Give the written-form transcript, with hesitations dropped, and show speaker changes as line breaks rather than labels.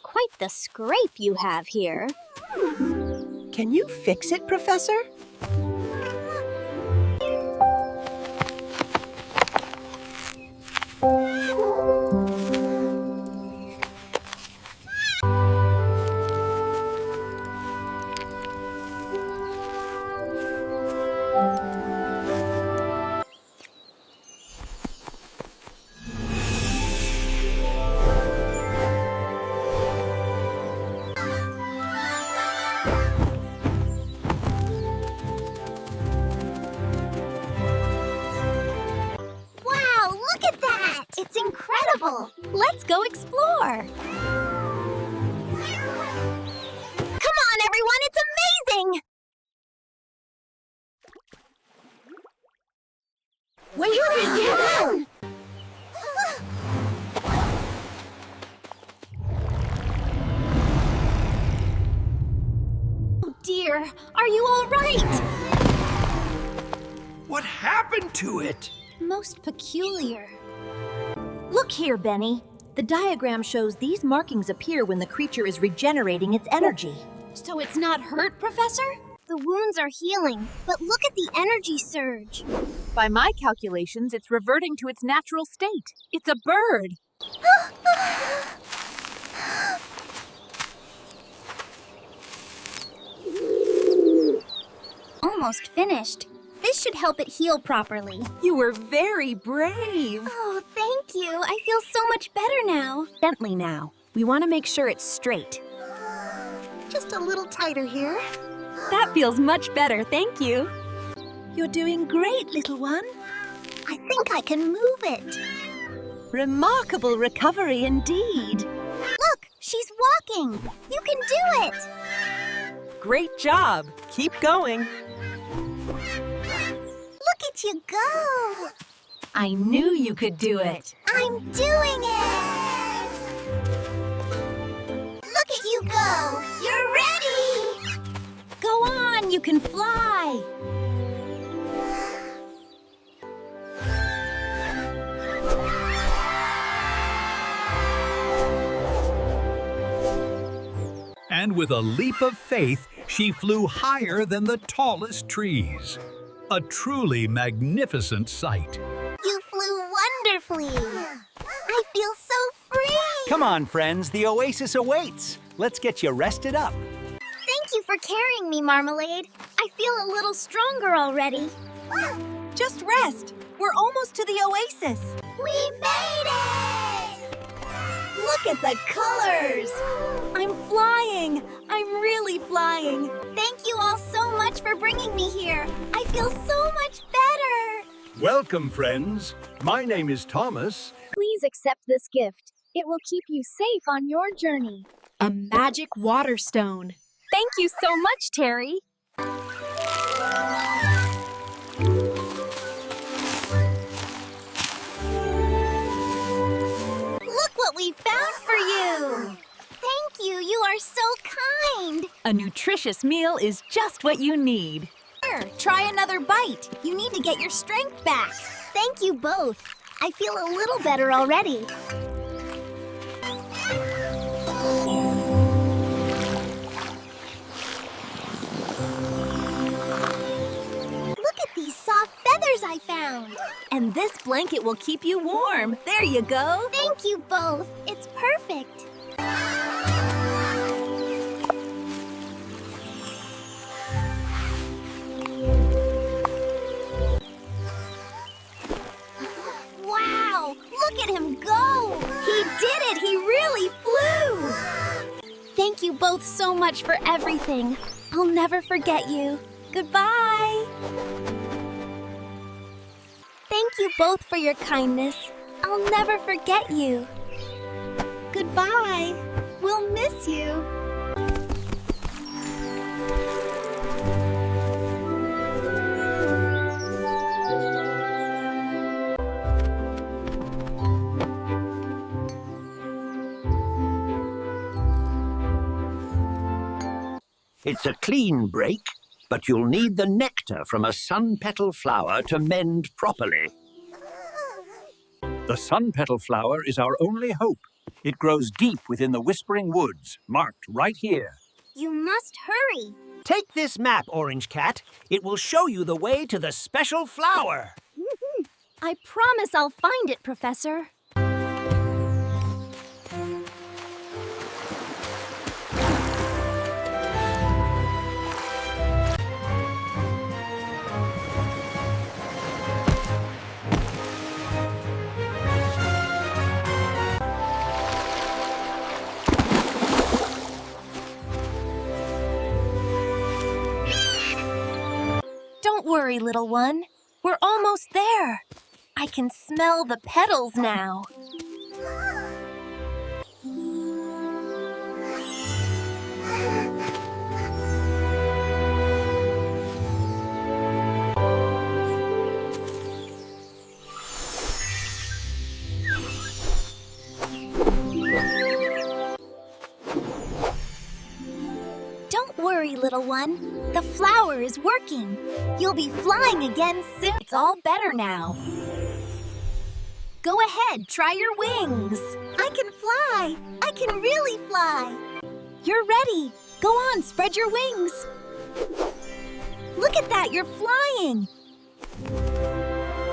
Quite the scrape you have here.
Can you fix it, Professor?
It's incredible! Let's go explore! Come on, everyone! It's amazing! Wait for it! Oh dear! Are you all right?
What happened to it?
Most peculiar.
Look here, Benny. The diagram shows these markings appear when the creature is regenerating its energy.
So it's not hurt, Professor? The wounds are healing, but look at the energy surge.
By my calculations, it's reverting to its natural state. It's a bird.
Almost finished. This should help it heal properly.
You were very brave.
Oh, thank you. I feel so much better now.
Gently now. We want to make sure it's straight.
Just a little tighter here.
That feels much better, thank you.
You're doing great, little one.
I think I can move it.
Remarkable recovery indeed.
Look, she's walking. You can do it.
Great job. Keep going.
Look at you go!
I knew you could do it.
I'm doing it! Look at you go! You're ready!
Go on, you can fly.
And with a leap of faith, she flew higher than the tallest trees. A truly magnificent sight.
You flew wonderfully! I feel so free!
Come on, friends, the oasis awaits. Let's get you rested up.
Thank you for carrying me, Marmalade. I feel a little stronger already.
Just rest. We're almost to the oasis.
We made it!
Look at the colors. I'm flying. I'm really flying.
Thank you all so much for bringing me here. I feel so much better.
Welcome, friends. My name is Thomas.
Please accept this gift. It will keep you safe on your journey.
A magic water stone.
Thank you so much, Terry.
Look what we found for you. Thank you. You are so kind.
A nutritious meal is just what you need.
Here, try another bite. You need to get your strength back. Thank you both. I feel a little better already. Look at these soft feathers I found.
And this blanket will keep you warm. There you go.
Thank you both. It's perfect. Wow! Look at him go! He did it! He really flew! Thank you both so much for everything. I'll never forget you. Goodbye! Thank you both for your kindness. I'll never forget you. Goodbye. We'll miss you.
It's a clean break, but you'll need the nectar from a sun petal flower to mend properly.
The sun petal flower is our only hope. It grows deep within the Whispering Woods, marked right here.
You must hurry.
Take this map, Orange Cat. It will show you the way to the special flower.
I promise I'll find it, Professor. Don't worry, little one. We're almost there. I can smell the petals now. Don't worry, little one. The flower is working. You'll be flying again soon. It's all better now. Go ahead, try your wings. I can fly. I can really fly. You're ready. Go on, spread your wings. Look at that, you're flying.